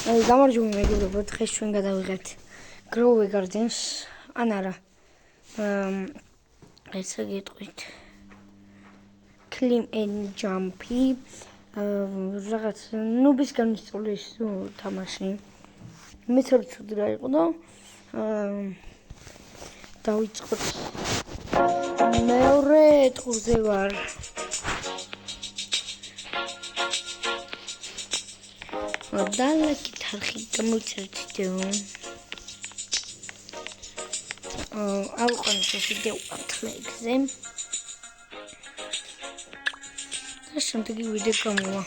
გამარჯობა მეგობრებო, დღეს ჩვენ გადავიღებთ Grow Gardens ან არა. ესე გეტყვით. Climb and Jumpy. რაღაც ნუბისგან მისწვლის თამაში. მეც არ ვიცოდი რა იყო და დავიწყოთ. მეორე ტურზე ვარ. დალაკით არხი გამოიწერეთ ვიდეო. ავყანეთ ეს ვიდეო ათლეგზე. და შემდეგი ვიდეო გამოვა.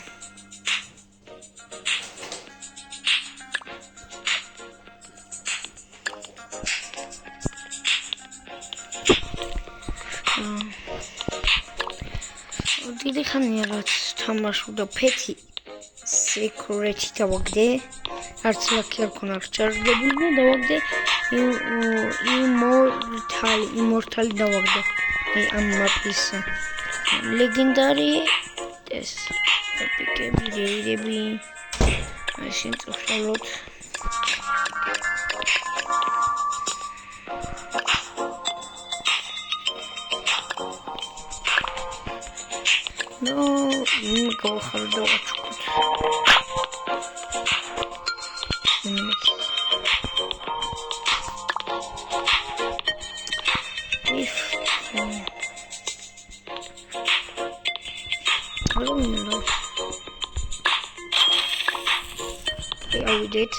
დიდი ხანია რაც თამაშობდა ფეთი Secret დავაგდე. არც ლაკი არ ქონა რჩარდებული და დავაგდე Immortal დავაგდე. აი ამ მაპის ლეგენდარი ეს ეპიკები რევიდები. მაშინ წვხალოთ. No, go hard watch. I don't know. Yeah, we did.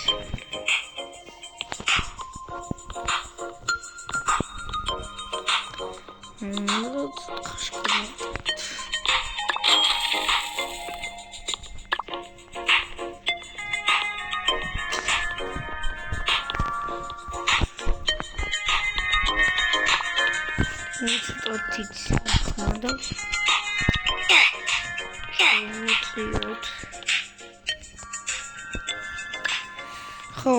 ხო,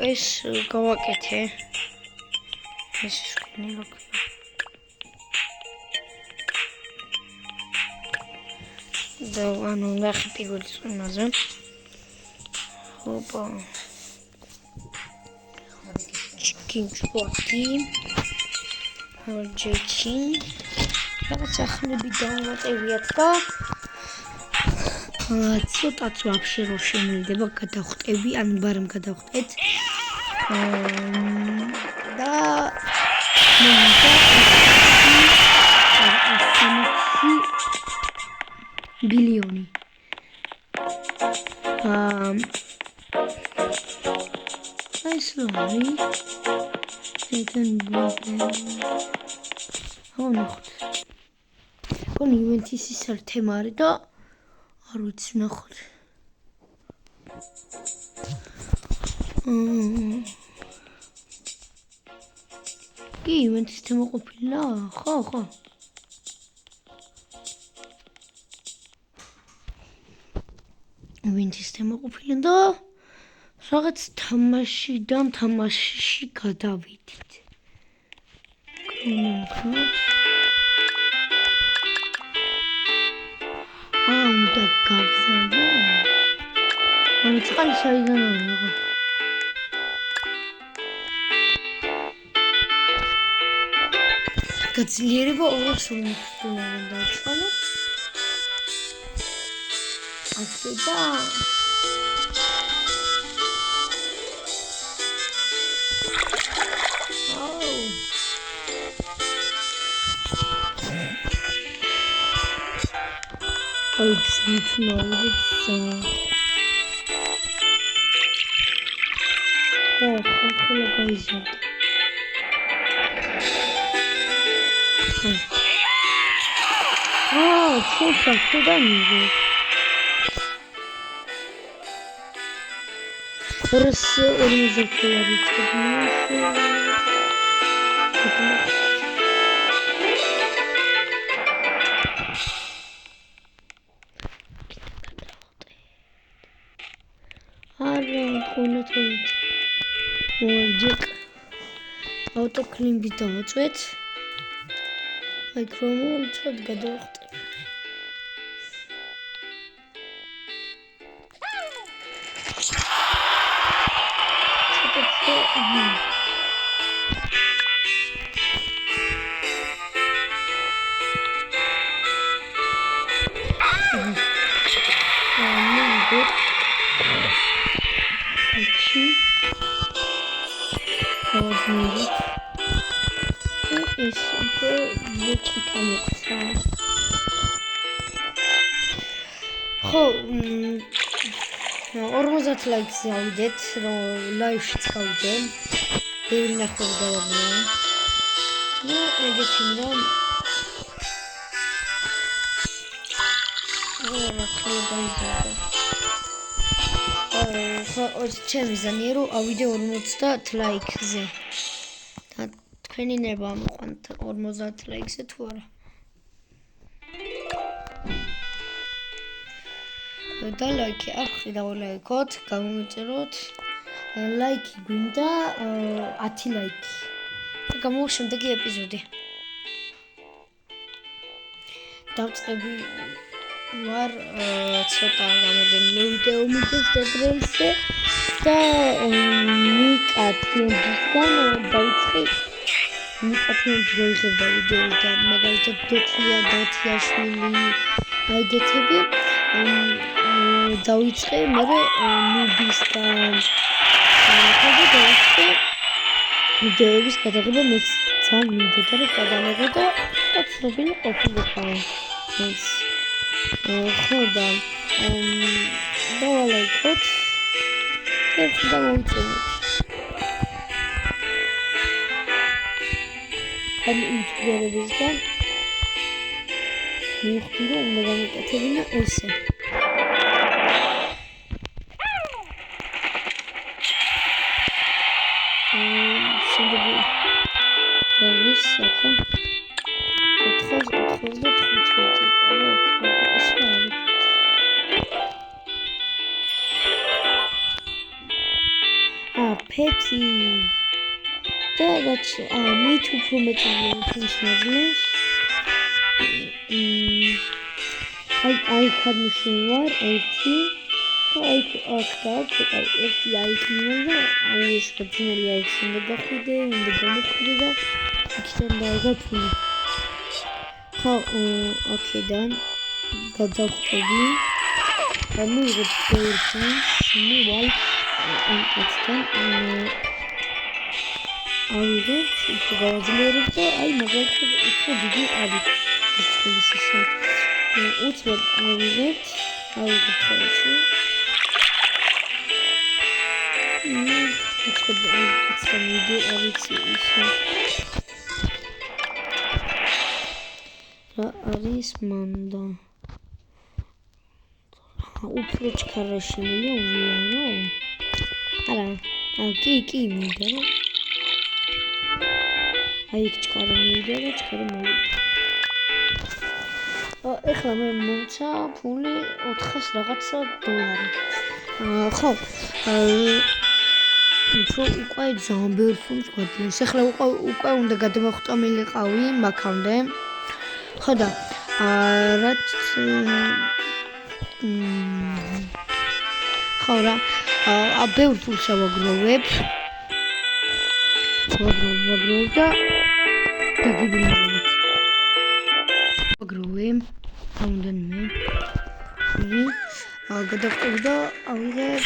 ეს გავაკეთე. ეს შენი ლოკი. და ანუ ნახე პირველი წვიმაზე. ოპა. Chicken spotty. ჯეჩი. რაღაც ახლები დავამატებიათ და ცოტაც ვაფშე რო შემიძლება გადავხტები, ან ბარემ გადავხტეთ. და ბილიონი. ეს ლარი. ეთენ ნახოთ. კონი ივენთის ის არ თემა არის და არ ვიცი ნახოთ. კი ივენთის თემა ყოფილა? ხო. ივენთის თემა ყოფილა და რაღაც თამაშიდან თამაშში გადავიდით. უნდა გავზარდო. ანუ წყალი საიდან არის? გაძლიერება 200 უნდა დავწყალო. ასე და it's not so. Oh, guys. Oh, so funny. Burası önümüzdeki auto clean დავაწვეთ. აი ქრომულ ცოტ გადავხტე. ხო 50 ლაიქზე ავიდეთ რომ ლაივში წავიდე ბევრი ნახველი დავაბნე ну ეგეთი რომ ხო ჩემი ზანია რომ ავიდე 50 ლაიქზე და თქვენი ნება მოყვანთ 50 ლაიქზე თუ არა და ლაიქი არ ხდება ლაიქოთ გამომიწეროთ ლაიქი გვინდა 10 ლაიქი და გამოვა შემდეგი ეპიზოდი დავწყები ვარ ცოტა რამოდენიმე ვიდეო მიდევს დღეისე და მიკათიენგისგან დავიწყე მიკათიენგის როლიღებდა ვიდეო და მაგალითად დოთიაშვილი აიგეთები დავიწყე მე ნუბისგან და დავიწყე ვიდეოების გადაღება მეც ძალიან მინდოდა რომ გადავიღო და ცნობილი ყოფილიყავ ეს ხო და დავალაიქოთ ერთ დავუწევთ ამ იუთუბერებისგან მივხვდი რომ უნდა გამეკეთებინა ესე შემდეგი არის ახლა 495 ფეთი და რაც მით უფრო მეტი ფულს მაძლევს აი ქარნიშნული ვარ ერთი და აი აქ ცოტა ერთი აიქნიო და ეს გაძნელი არის უნდა გახვიდე უნდა გამოხვიდე და იქიდან დაიგო ფული ხო აქედან გადავხვდი და მივიღებ ფულს მივალ ამკაცთან ავიღებ უფრო გავაძლიერებ და აი მაგალითად უფრო დიდი არის ეს ისე უცბად ავიღებ ხოლმე უცბად ავიღებ ვიდეო არის ისე რა არის მანდა უფრო ჩქარაში მილიონია ნო არა კი მინდა რომ აი ჩქარი მივიდა და ჩქარი მოვიდა ეხლა მე მომცა ფული 400 რაღაცა დოლარი ხო უფრო უკვე ძალიან ბევრი ფულს გვაძლევს ეხლა უკვე უნდა გადამოხტომილიყავი მაგამდე ხო და რაც ხო რა ბევრ ფულს ავაგროვებ ვაგროვებ და დაგიბინავებ ვაგროვებ რამდენიმე გადავწყვეტ და ავიღებ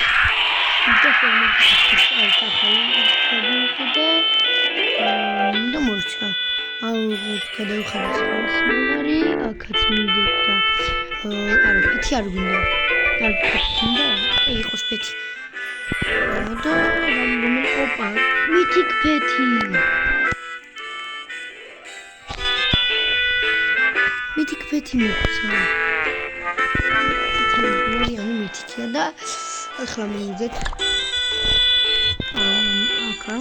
და მორჩა ავიღებ გადავხარეს მოლარი აქაც მივიდეთ და არა ფეთი არ გვინდა არ გვინდა იყოს ფეთი და რომელი ოპა მითიკ ფეთი მოხსა მორიანი მითიკია და ახლა მივიდეთ აკა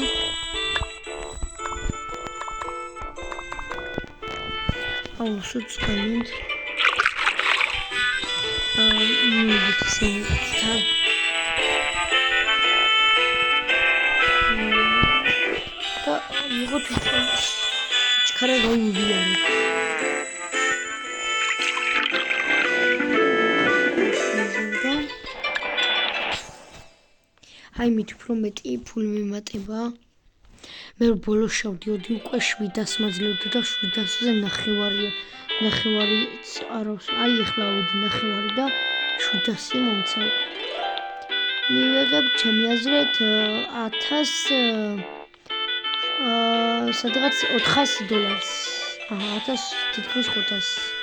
აუსუც განით მივიდეთ ისე და მიღოთ ჩქარა გაუვიარე აი მით უფრო მეტი ფული მიმატება. მე ბოლოს შევდიოდი უკვე 700 მაძლევდა და 700-ზე ნახევარიც არავს. აი ეხლა ავედი ნახევარი და 700 მომცა. მივიღებ ჩემი აზრით 1000 სადღაც $400. აჰა 1000 თითქმის 500.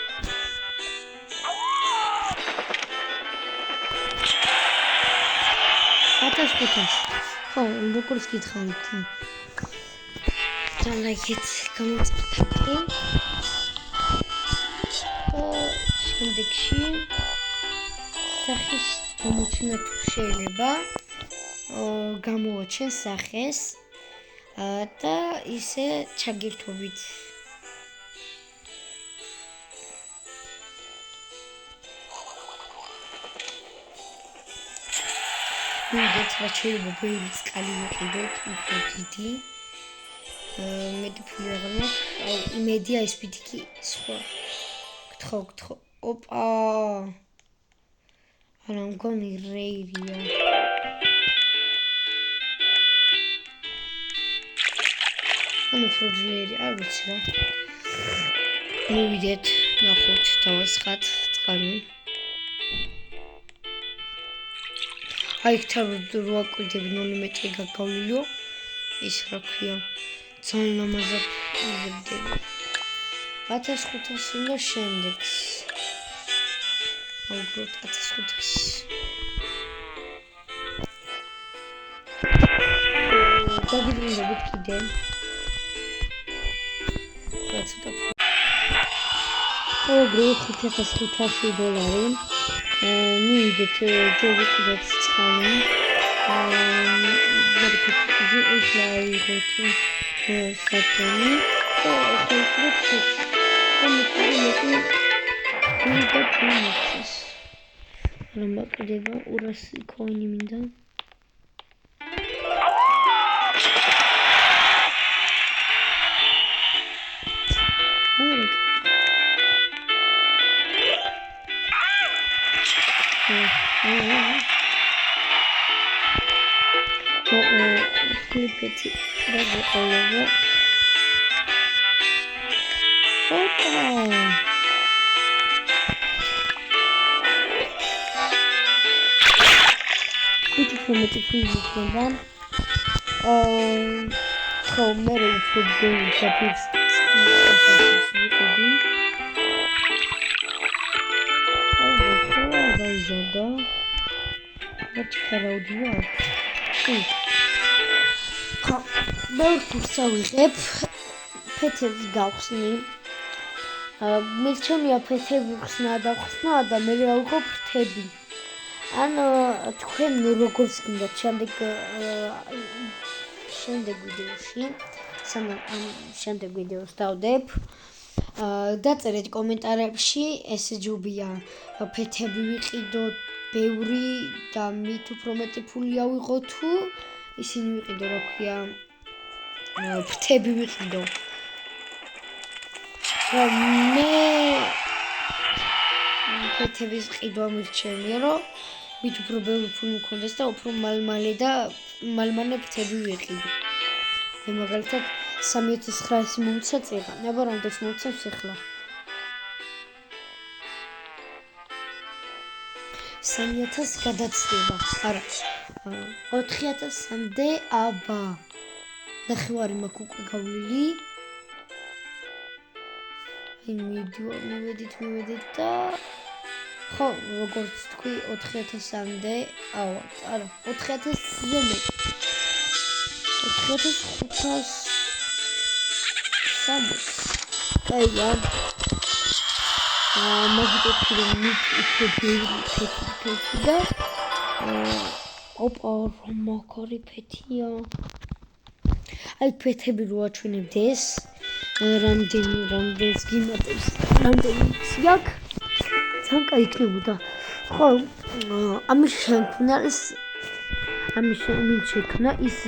ხო, როგორც გითხარით. და ლაიქით გამოწერდები. შემდეგში სახის გამოჩენა თუ შეიძლება გამოვაჩენ სახეს და ისე ჩაგირთობით. მიდეთ რა შეიძლება ბევრი წყალი ვიყიდოთ, უფრო დიდი. მეტი ფული აღარ მაქვს. აუ, იმედია ეს ფიტიკი სხვა. გთხოვ. ოპა. არა, მგონი რეირია. ანუ ფროჯლერი, არ ვიცი რა. მოვიდეთ, ნახოთ, დავასხათ წყალი. აი ხთავ რო აკვირდები 0 მეტრი გაგავლილო ის რა ქვია ძალიან ლამაზად იზრდება 1500 და შემდეგს აუგროთ 1500 დაგიბრუნდებით კიდე აუგროთ $5500 მივიდეთ ჯობიტად წყალი ვერკეთები ეხლა ავიღოთ საფონი და ხევქრეთ რომ მოკდება 200 კოინი მინდა Flipeti razı oluyor. Opa! Biti filmden. Kamera futbol yapıyoruz. ბევრს ავიღებ ფეთებს გავხსნი მე ჩემია ფეთები ხსნა და მე ავიღებ ფრთები ან თქვენ როგორც გინდათ შემდეგ ვიდეოში შემდეგ ვიდეოს დავდებ დაწერეთ კომენტარებში ეს ჯობია ფეთები ვიყიდოთ ბევრი და მით უფრო მეტი ფული ავიღო თუ ისინი ვიყიდო რა ქვია ფრთები ვიყიდო მე ფეთების ყიდვა მირჩენია რომ მით უფრო ბევრი ფული მქონდეს და უფრო მალმანე ფრთები ვიყიდო მე მაგალითად 3900 მომცა წეღა ნება რამდენს მომცემს ახლა 3000 გადაცდება არა 4000-მდე აბა ნახევარი მაქვს უკვე გავლილი მივედით და ხო როგორც თქვი 4000-მდე არა 4000-ზე მეტი 4560 კაია მაგიტყვი რომ უფრო ბევრი ფეთი და ოპა რომ მაგარი ფეთია აი ფეთები რო აჩვენებდეს რამდენს გიმატებს რამდენიც აქვს ძალიან კაი იქნებოდა ხო ამის შექმნა ის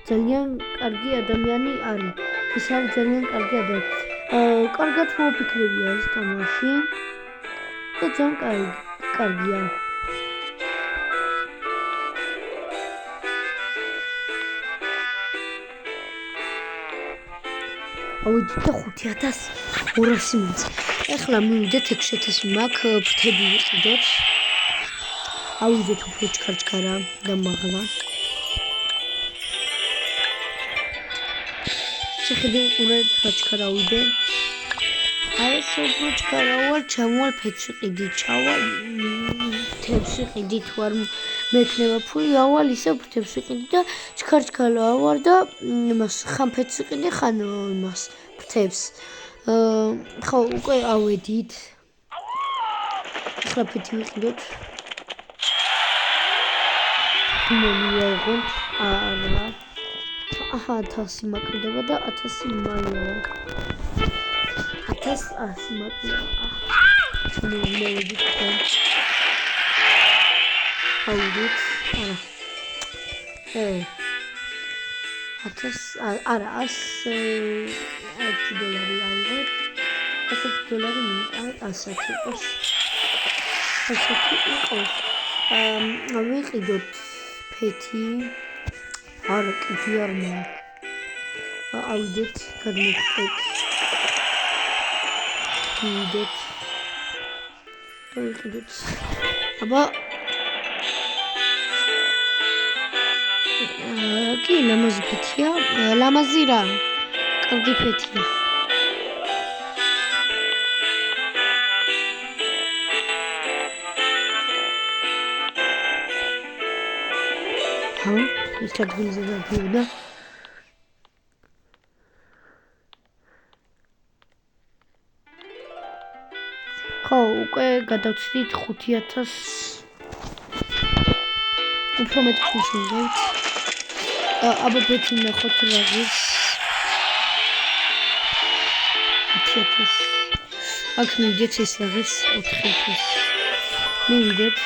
ძალიან კარგი ადამიანი არის ის არის ძალიან კარგი ადამიანი კარგად მოფიქრებია ეს თამაში და ძალიან კარგია ავიდეთ და 5200 მომცა. ეხლა მივიდეთ 6000 მაქვს ფრთები ვიყიდოთ. ავიდეთ უფრო ჩქარჩქარა და მაღლა. შეხედე უყურეთ რა ჩქარა ავიდე. აი ეს უფრო ჩქარა ვარ, ჩამოვალ ფეთში ყიდით, ჩავალ ფრთებში ყიდით ვარ მექნება ფული, ავალ ისე ფრთებში ყიდით და ჩქარჩქარა ვარ და იმას ხან ფეთში ყიდე, ხან იმას ფრთებს. ხო, უკვე ავედით. ახლა ფეთი ვიყიდოთ. მოვიაღოთ. არა. 1000 მაკლდება და 1000 მაია. 1100 მაკლდება. მოვიდეთ. ავიდეთ. არა. 1000 არა 100 დოლარი ავიღოთ. 100 დოლარი მივიყავით 100 იყოს. 100 იყოს. ვიყიდოთ ფეთი. არა, კიდე არ მაქვს. ავიდეთ, გადმოვხდეთ. ვიდეთ. ვიყიდოთ. აბა კი, ლამაზი ფეთია. ლამაზი რა. კარგი ფეთია. ეს ადგილზე დავდივდა. ხო, უკვე გადავცდით 5000. უფრო მეტ ფულს მივიღებთ. აბა ფეთი ნახოთ რა არის. 1000. აქ მივიდეთ ეს არის 4000. მივიდეთ.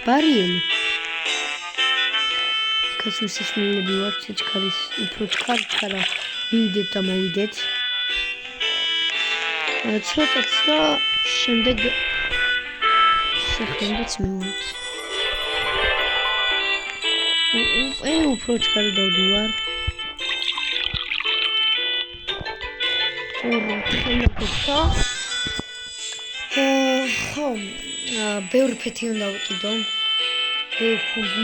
ბარიელი. კოსმოსის მილები ვარ, ჩქარის, უფრო ჩქარა. მივიდეთ და მოვიდეთ. ცოტაც და შემდეგ სახელმწიფოც მივიდეთ. უფრო ჩქარი დავდივარ. ხო, ბევრი ფეთი უნდა ვიყიდო.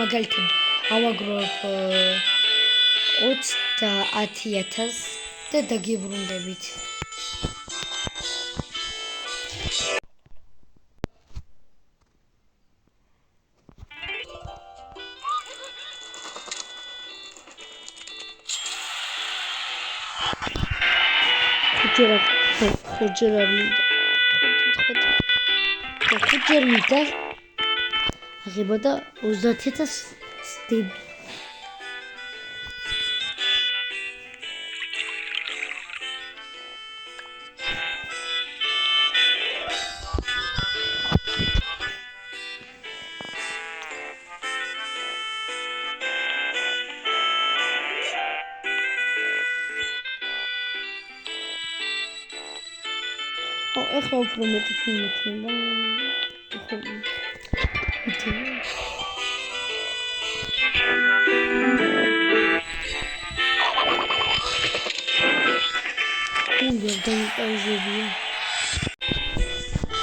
მაგალითად ავაგროვებ 20000 და დაგიბრუნდებით. ხუჯერა მიდა აღება და 30000 სტები. ეხლა უფრო მეტი ფილმი იქნება.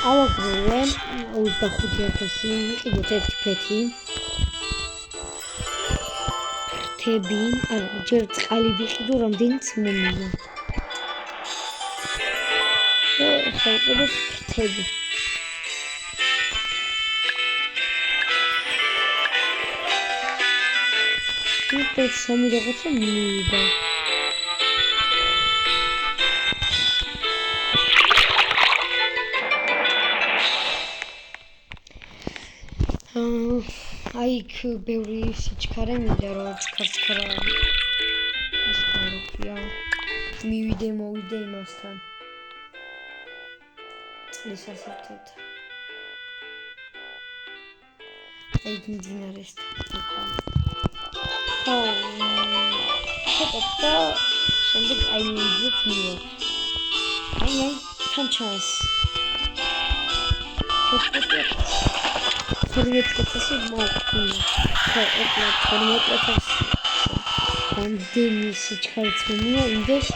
ავაგროვე 25000, მიყიდოთ ერთი ფეთი. ფრთები, არა, ჯერ წყალი ვიყიდო, რამდენიც მომია. ეხლა ვიყიდოთ ფრთები. ვიყიდოთ 3 რაღაცა მივიდა. აი იქ ბევრი სიჩქარე მინდა რომ ჩქარჩქარა ის ხაროფია. მივიდე მოვიდე იმასთან. წლის ასერთად. აი მდინარესთან. ხო, და შემდეგ აი მინდით მივა. აი თან ჩანს. ფორმეტკეთესი მოვქნა. ხო, ეხლა ფორმეტკეთესი. ამდენი სიჩქარეც მომია, იმდეს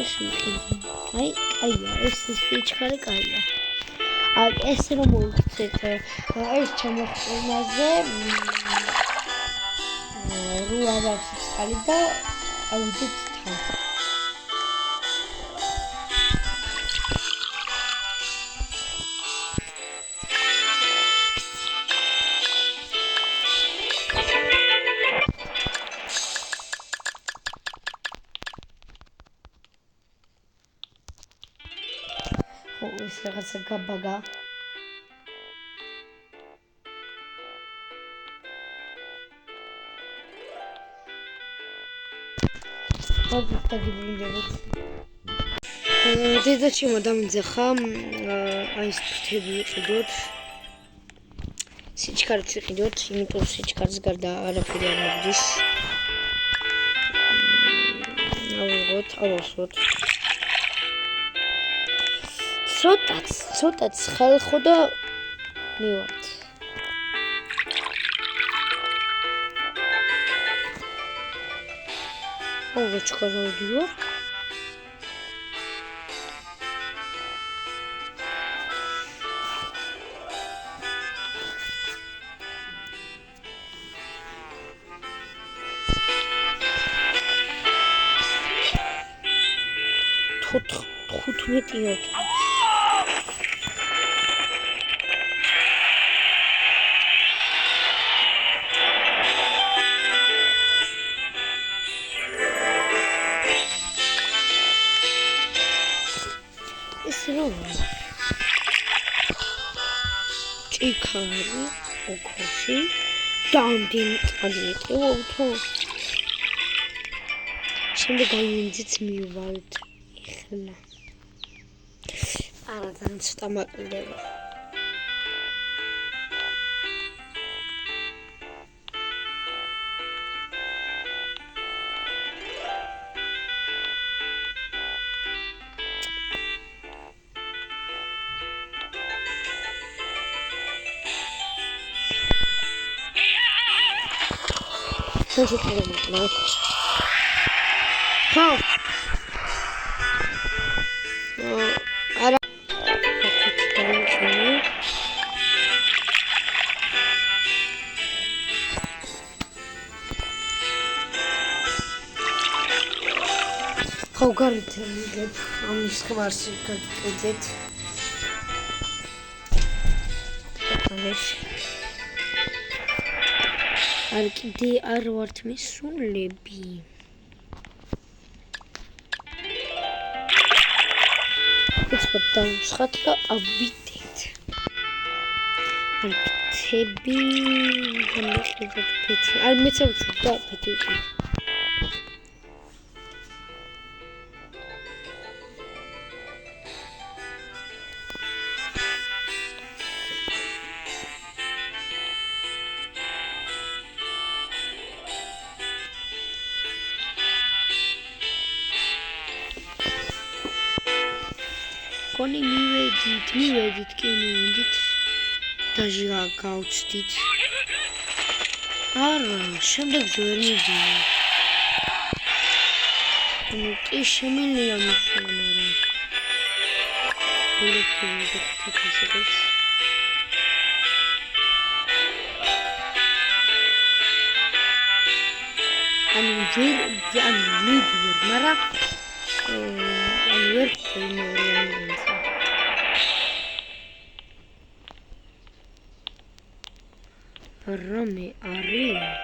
ეს ვიყიდი. აი, კაია, ეს სიჩქარე კაია. ეს რომ მოვიქცეთ ეს ჩამოხტომაზე 8 ავარში წყალი და ავიდეთ თან. ეს რაღაცა გაბაგა. დედაჩემო დამძახა აი ეს ფრთები ვიყიდოთ. სიჩქარეც ვიყიდოთ, იმიტომ სიჩქარეს გარდა არაფერი არ მოგდის. ავიღოთ. ცოტაც ხალხო და მივართ. ჩქარავდიო. ხუთმეტიო. ჭიქარი, ოქროში, დამდენი წადიეტევოთო. შემდეგ ამინძიც მივვალთ ეხლა. არა, ძალიან ცოტა მაკლდება. არა ხო გარეთელებ ამის ხვარში გაგკიდეთ არ კიდე არ ვართ მისულები ეცბად დავუსხათ და ავიდეთ არ ფთები გამიყიდოთ ფეთი არ მეცავთ და ფეთი ვიყიდეთ კონი მივედით კი მივედით დაჟე გავწდით არა შემდეგზე ვერ მივიდია ну კი შემიძლია მისვლა მაგრამ ანუ მიდიერ მაგრამ ვერ რამე არის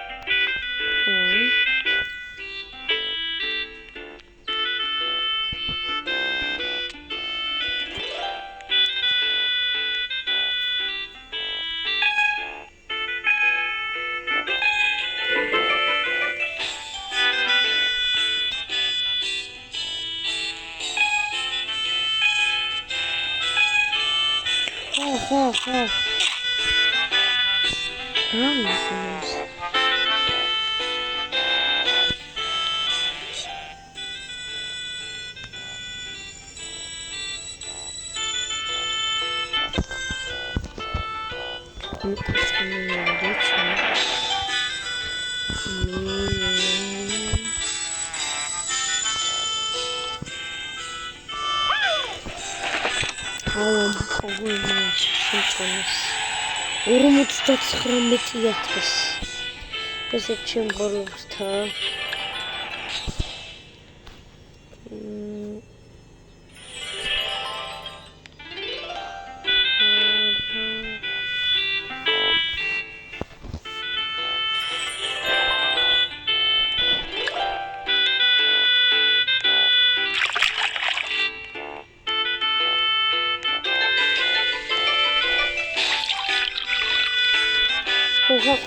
ხო კოგონას შემწონეს 59,000 ესე ჩემბოროსთა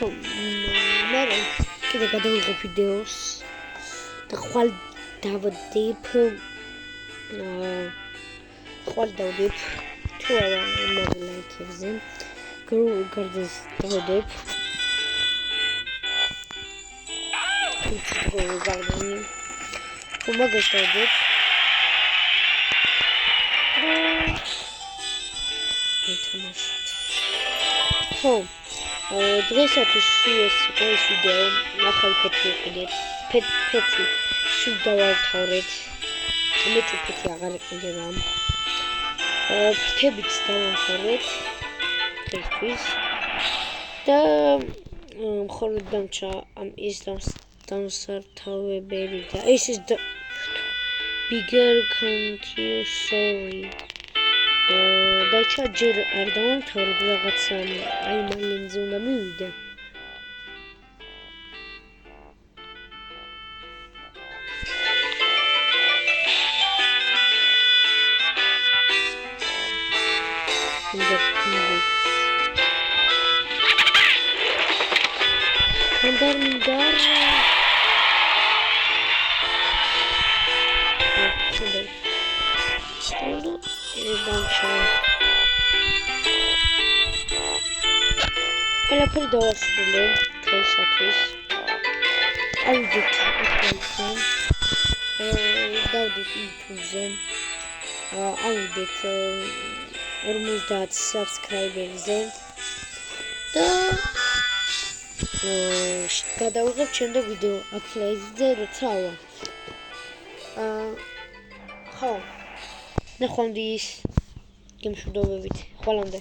ხო მე კიდე გადავიღებ ვიდეოს და ხვალ დავდებ თუ არა იმაზე ლაიქებზე გარდეს დავდებ მაგას დავდებ ხო დღეისათვის ეს ვიდეო ახალი ფეთი ვიყიდეთ ფეთი სულ დავართავრეთ მეტი ფეთი აღარ იყიდება ფრთებიც დავართავრეთ დღეისთვის და მხოლოდ დამჭა ამ ის დამსართავებელი და ეს bigger continue sorry დაჩა ჯერ არ დავამთავრებ რაღაცა აი მალენზე უნდა მივიდე ყველაფერი დავასრულე დღეისათვის ავიდეთ ახალზე დავდით YouTube-ზე ავიდეთ 50 subscriber-ზე და გადავიღებ შემდეგ ვიდეო აფლაიზზე როცა ავა ხო ნახვამდის გემშვიდობებით ხვალამდე